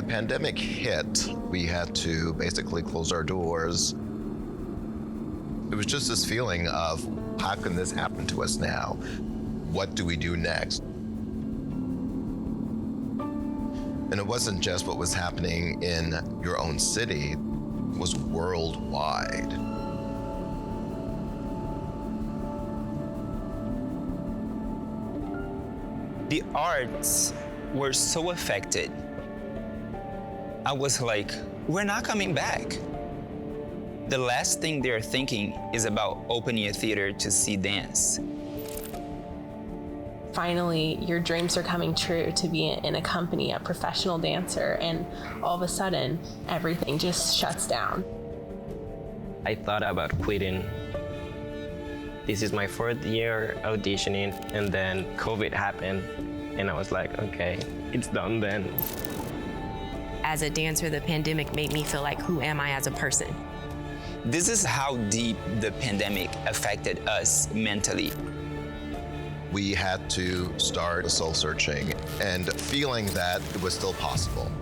pandemic hit, we had to basically close our doors. It was just this feeling of, how can this happen to us now? What do we do next? And it wasn't just what was happening in your own city, it was worldwide. The arts were so affected. I was like, we're not coming back. The last thing they're thinking is about opening a theater to see dance. Finally, your dreams are coming true to be in a company, a professional dancer, and all of a sudden, everything just shuts down. I thought about quitting. This is my 4th year auditioning, and then COVID happened, and I was like, okay, it's done then. As a dancer, the pandemic made me feel like, who am I as a person? This is how deep the pandemic affected us mentally. We had to start soul searching and feeling that it was still possible.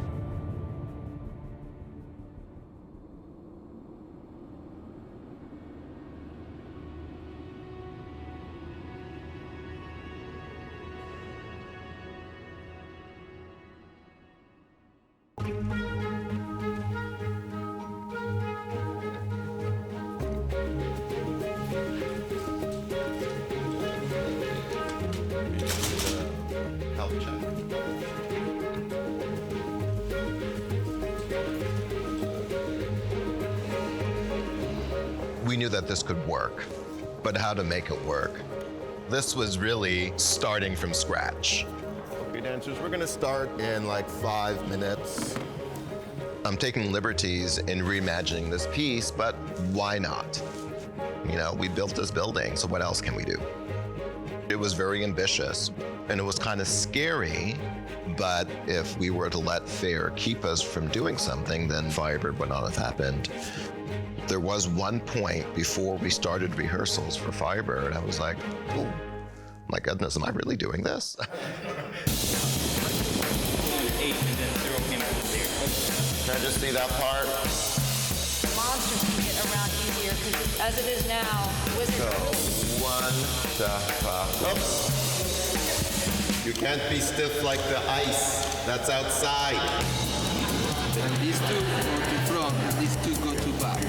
Health check. We knew that this could work, but how to make it work? This was really starting from scratch. Okay, dancers, we're gonna start in like 5 minutes. I'm taking liberties in reimagining this piece, but why not? You know, we built this building, so what else can we do? It was very ambitious, and it was kind of scary, but if we were to let fear keep us from doing something, then Firebird would not have happened. There was one point before we started rehearsals for Firebird, I was like, oh, my goodness, am I really doing this? 8 and then 0 came out of there. Can I just see that part? Monsters can get around easier because as it is now, wizards So, are 1, 2, oops. You can't be stiff like the ice. That's outside. And these two go to front, and these two go to back.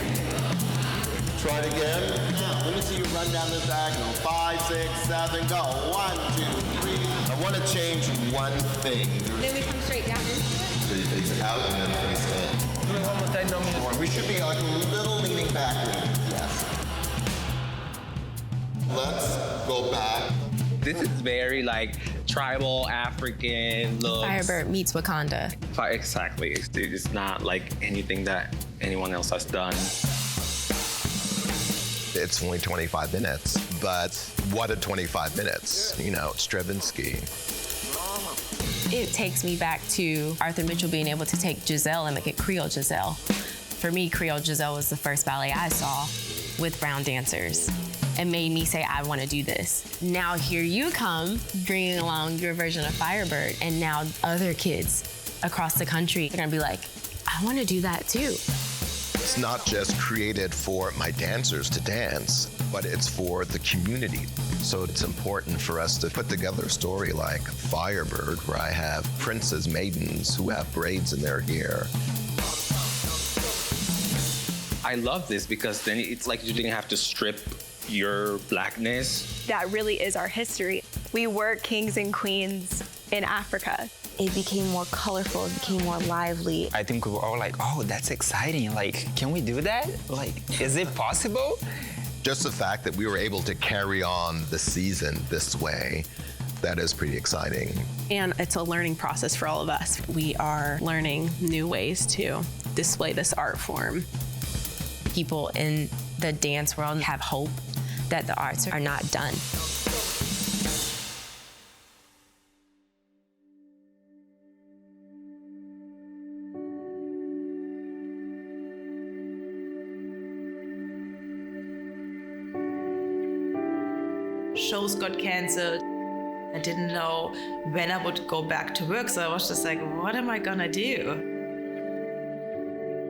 Try it again. Now, let me see you run down the diagonal. 5, 6, 7, go. 1, 2, 3. I want to change one thing. Then we come straight down into it. So you face out and then face in. We should be like a little leaning backward. Yes. Let's go back. This is very like tribal African looks. Firebird meets Wakanda. Exactly. It's not like anything that anyone else has done. It's only 25 minutes, but what a 25 minutes. You know, Stravinsky. It takes me back to Arthur Mitchell being able to take Giselle and make it Creole Giselle. For me, Creole Giselle was the first ballet I saw with brown dancers. It made me say, I want to do this. Now here you come, bringing along your version of Firebird, and now other kids across the country are gonna be like, I want to do that too. It's not just created for my dancers to dance, but it's for the community. So it's important for us to put together a story like Firebird, where I have princes, maidens who have braids in their hair. I love this because then it's like you didn't have to strip your blackness. That really is our history. We were kings and queens in Africa. It became more colorful, it became more lively. I think we were all like, oh, that's exciting. Like, can we do that? Like, is it possible? Just the fact that we were able to carry on the season this way, that is pretty exciting. And it's a learning process for all of us. We are learning new ways to display this art form. People in the dance world have hope that the arts are not done. Shows got canceled. I didn't know when I would go back to work, so I was just like, what am I gonna do?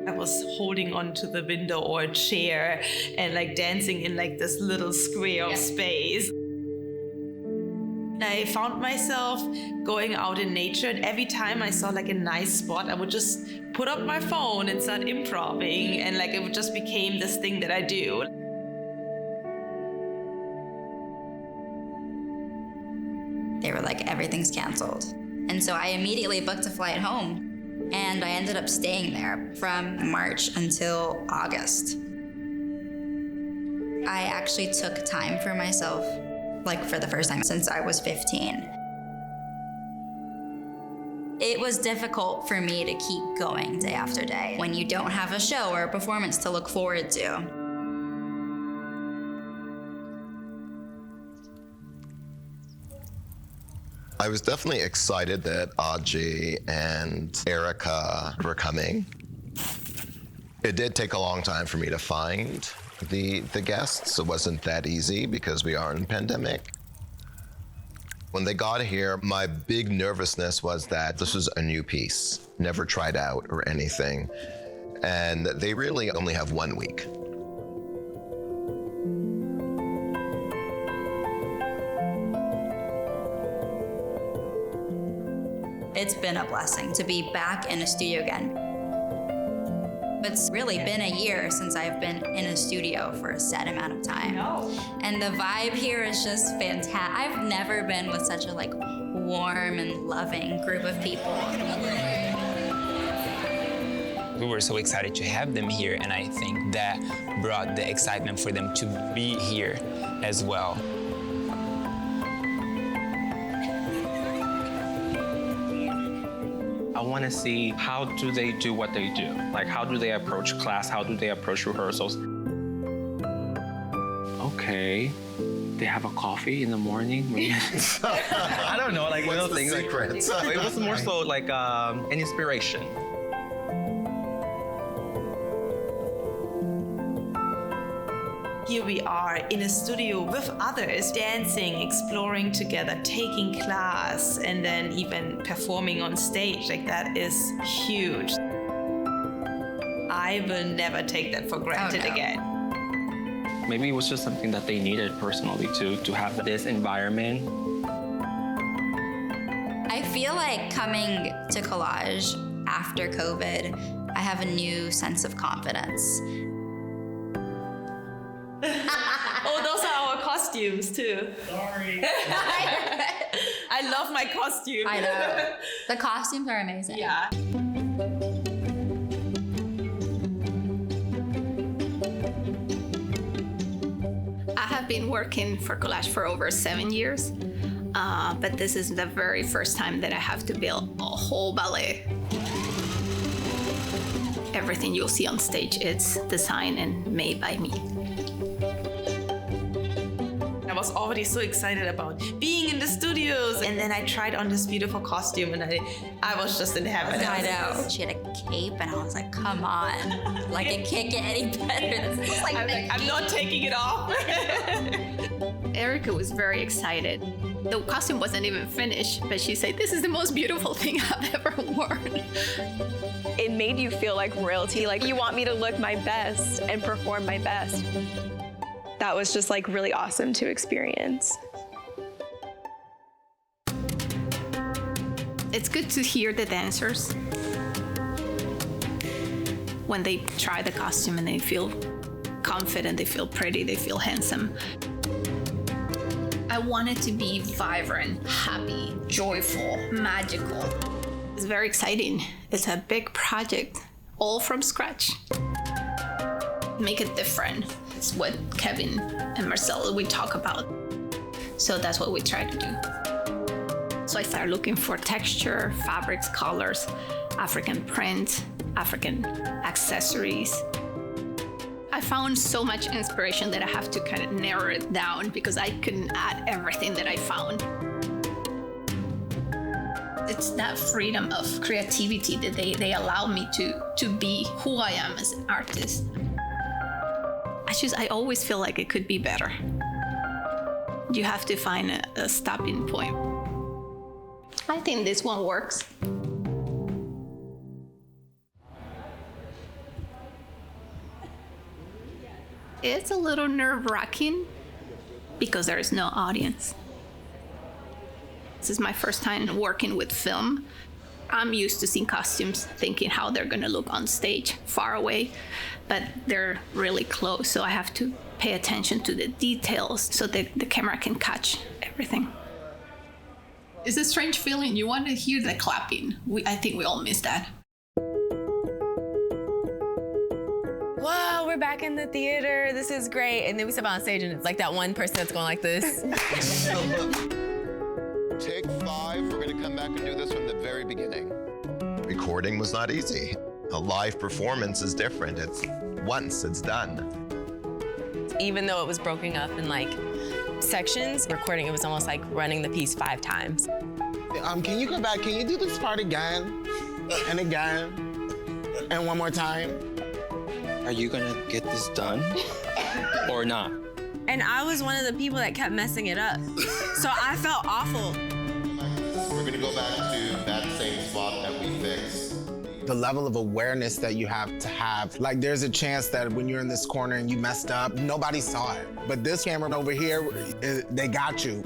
I was holding onto the window or a chair and like dancing in like this little square of space. I found myself going out in nature, and every time I saw like a nice spot, I would just put up my phone and start improvising, and like it just became this thing that I do. They were like, everything's canceled. And so I immediately booked a flight home, and I ended up staying there from March until August. I actually took time for myself, like for the first time since I was 15. It was difficult for me to keep going day after day when you don't have a show or a performance to look forward to. I was definitely excited that Audrey and Erica were coming. It did take a long time for me to find the guests. It wasn't that easy because we are in a pandemic. When they got here, my big nervousness was that this was a new piece, never tried out or anything. And they really only have 1 week. It's been a blessing to be back in a studio again. It's really been a year since I've been in a studio for a set amount of time. And the vibe here is just fantastic. I've never been with such a like warm and loving group of people. We were so excited to have them here, and I think that brought the excitement for them to be here as well. I want to see how do they do what they do? Like, how do they approach class? How do they approach rehearsals? Okay, they have a coffee in the morning. I don't know, like little things. Secrets? It was more so like an inspiration. Here we are in a studio with others, dancing, exploring together, taking class, and then even performing on stage. Like, that is huge. I will never take that for granted again. Maybe it was just something that they needed personally to have this environment. I feel like coming to Collage after COVID, I have a new sense of confidence. Oh, those are our costumes too. Sorry. I love my costume. I know. The costumes are amazing. Yeah. I have been working for Collage for over 7 years, but this is the very first time that I have to build a whole ballet. Everything you'll see on stage, it's designed and made by me. I was already so excited about being in the studios, and then I tried on this beautiful costume, and I was just in heaven. I know. She had a cape, and I was like, come on. Like, it can't get any better. This is like I'm not taking it off. Erica was very excited. The costume wasn't even finished, but she said, this is the most beautiful thing I've ever worn. It made you feel like royalty, like you want me to look my best and perform my best. That was just like really awesome to experience. It's good to hear the dancers when they try the costume and they feel confident, they feel pretty, they feel handsome. I want it to be vibrant, happy, joyful, magical. It's very exciting. It's a big project, all from scratch. Make it different. It's what Kevin and Marcella, we talk about. So that's what we try to do. So I started looking for texture, fabrics, colors, African print, African accessories. I found so much inspiration that I have to kind of narrow it down because I couldn't add everything that I found. It's that freedom of creativity that they allow me to be who I am as an artist. I always feel like it could be better. You have to find a stopping point. I think this one works. It's a little nerve-wracking because there is no audience. This is my first time working with film. I'm used to seeing costumes, thinking how they're gonna look on stage, far away, but they're really close, so I have to pay attention to the details so that the camera can catch everything. It's a strange feeling. You want to hear the clapping. I think we all miss that. Whoa, we're back in the theater. This is great. And then we step on stage and it's like that one person that's going like this. Take 5, we're gonna come back and do this from the very beginning. Recording was not easy. A live performance is different. It's once, it's done. Even though it was broken up in like sections, recording it was almost like running the piece 5 times. Can you go back? Can you do this part again? And again? And one more time? Are you gonna get this done or not? And I was one of the people that kept messing it up. So I felt awful. We're gonna go back to that same spot that we fixed. The level of awareness that you have to have. Like, there's a chance that when you're in this corner and you messed up, nobody saw it. But this camera over here, they got you.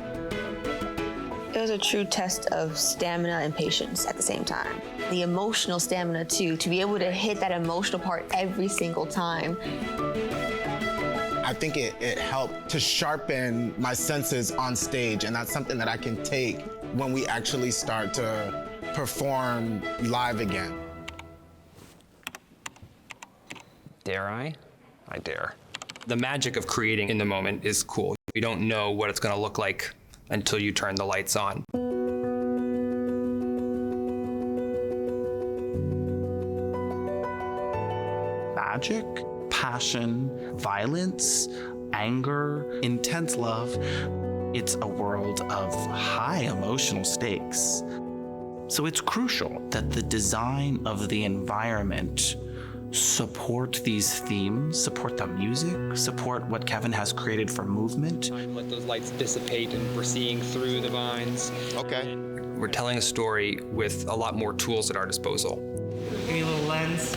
It was a true test of stamina and patience at the same time. The emotional stamina too, to be able to hit that emotional part every single time. I think it helped to sharpen my senses on stage, and that's something that I can take when we actually start to perform live again. Dare I? I dare. The magic of creating in the moment is cool. You don't know what it's gonna look like until you turn the lights on. Magic, passion, violence, anger, intense love. It's a world of high emotional stakes. So it's crucial that the design of the environment support these themes, support the music, support what Kevin has created for movement. Let those lights dissipate and we're seeing through the vines. Okay. We're telling a story with a lot more tools at our disposal. Give me a little lens.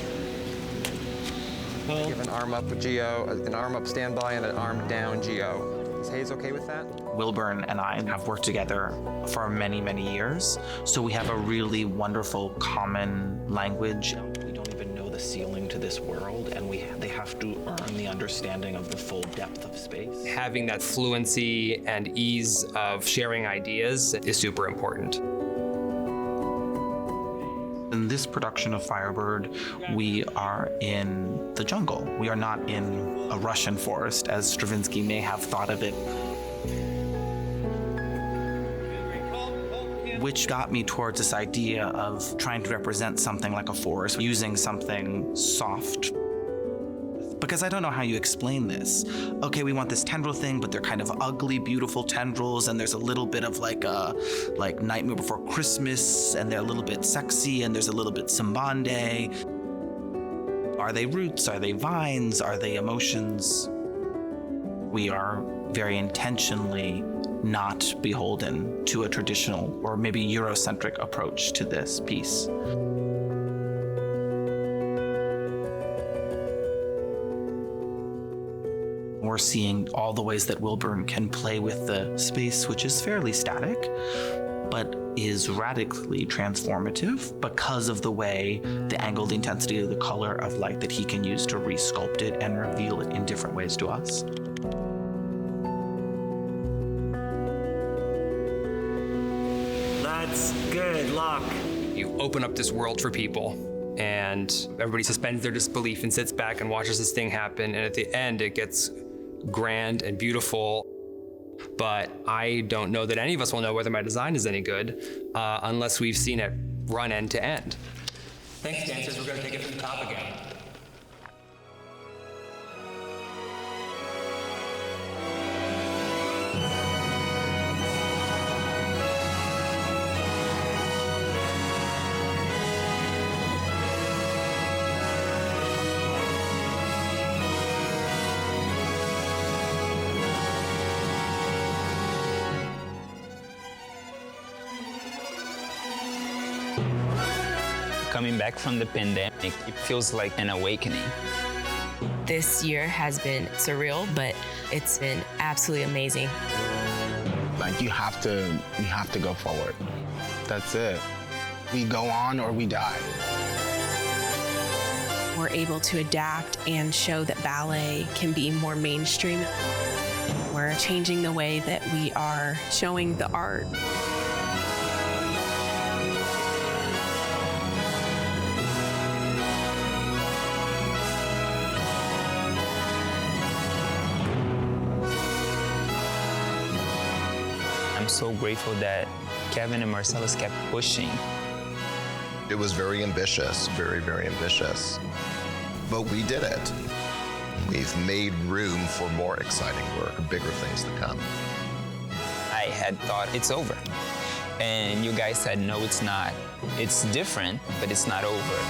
Give an arm up with Geo, an arm up standby, and an arm down Geo. Is Hayes okay with that? Wilburn and I have worked together for many, many years, so we have a really wonderful common language. We don't even know the ceiling to this world, and they have to earn the understanding of the full depth of space. Having that fluency and ease of sharing ideas is super important. In this production of Firebird, we are in the jungle. We are not in a Russian forest, as Stravinsky may have thought of it. Which got me towards this idea of trying to represent something like a forest, using something soft. Because I don't know how you explain this. Okay, we want this tendril thing, but they're kind of ugly, beautiful tendrils, and there's a little bit of like Nightmare Before Christmas, and they're a little bit sexy, and there's a little bit Sambande. Are they roots? Are they vines? Are they emotions? We are very intentionally not beholden to a traditional or maybe Eurocentric approach to this piece. We're seeing all the ways that Wilburn can play with the space, which is fairly static, but is radically transformative because of the way, the angle, the intensity of the color of light that he can use to re-sculpt it and reveal it in different ways to us. That's good luck. You open up this world for people, and everybody suspends their disbelief and sits back and watches this thing happen, and at the end it gets grand and beautiful. But I don't know that any of us will know whether my design is any good unless we've seen it run end to end. Thanks, dancers. We're going to take it from the top again. Coming back from the pandemic, it feels like an awakening. This year has been surreal, but it's been absolutely amazing. Like you have to go forward. That's it. We go on or we die. We're able to adapt and show that ballet can be more mainstream. We're changing the way that we are showing the art. I'm so grateful that Kevin and Marcellus kept pushing. It was very ambitious, very, very ambitious. But we did it. We've made room for more exciting work, bigger things to come. I had thought it's over. And you guys said, no, it's not. It's different, but it's not over.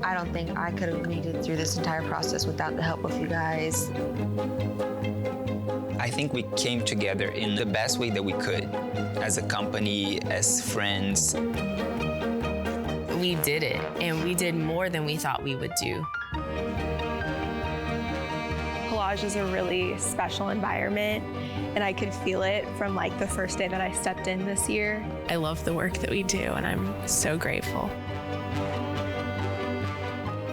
I don't think I could have made it through this entire process without the help of you guys. I think we came together in the best way that we could, as a company, as friends. We did it, and we did more than we thought we would do. Collage is a really special environment, and I could feel it from like the first day that I stepped in this year. I love the work that we do, and I'm so grateful.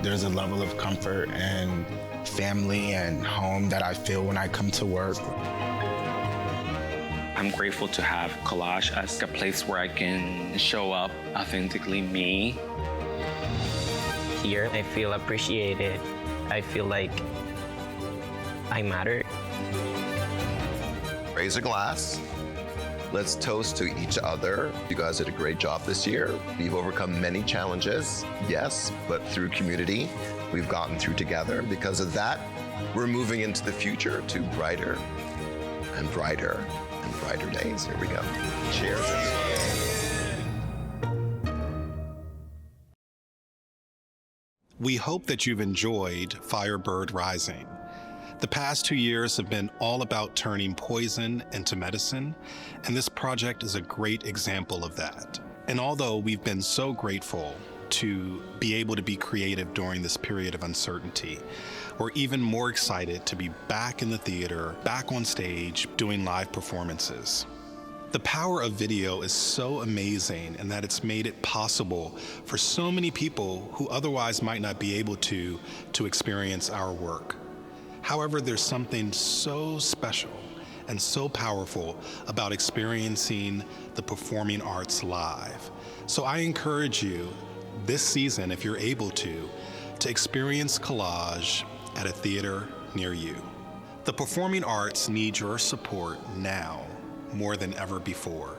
There's a level of comfort and family and home that I feel when I come to work. I'm grateful to have Collage as a place where I can show up authentically me. Here, I feel appreciated. I feel like I matter. Raise a glass. Let's toast to each other. You guys did a great job this year. We've overcome many challenges, yes, but through community, we've gotten through together. Because of that, we're moving into the future to brighter and brighter and brighter days. Here we go. Cheers. We hope that you've enjoyed Firebird Rising. The past 2 years have been all about turning poison into medicine, and this project is a great example of that. And although we've been so grateful to be able to be creative during this period of uncertainty, we're even more excited to be back in the theater, back on stage, doing live performances. The power of video is so amazing in that it's made it possible for so many people who otherwise might not be able to experience our work. However, there's something so special and so powerful about experiencing the performing arts live. So I encourage you this season, if you're able to experience Collage at a theater near you. The performing arts need your support now more than ever before.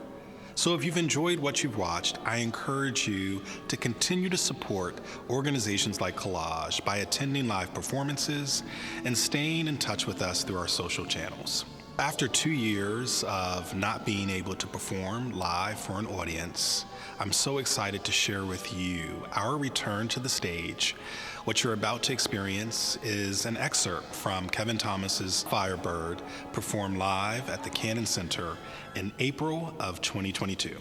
So if you've enjoyed what you've watched, I encourage you to continue to support organizations like Collage by attending live performances and staying in touch with us through our social channels. After 2 years of not being able to perform live for an audience, I'm so excited to share with you our return to the stage. What you're about to experience is an excerpt from Kevin Thomas's Firebird, performed live at the Cannon Center in April of 2022.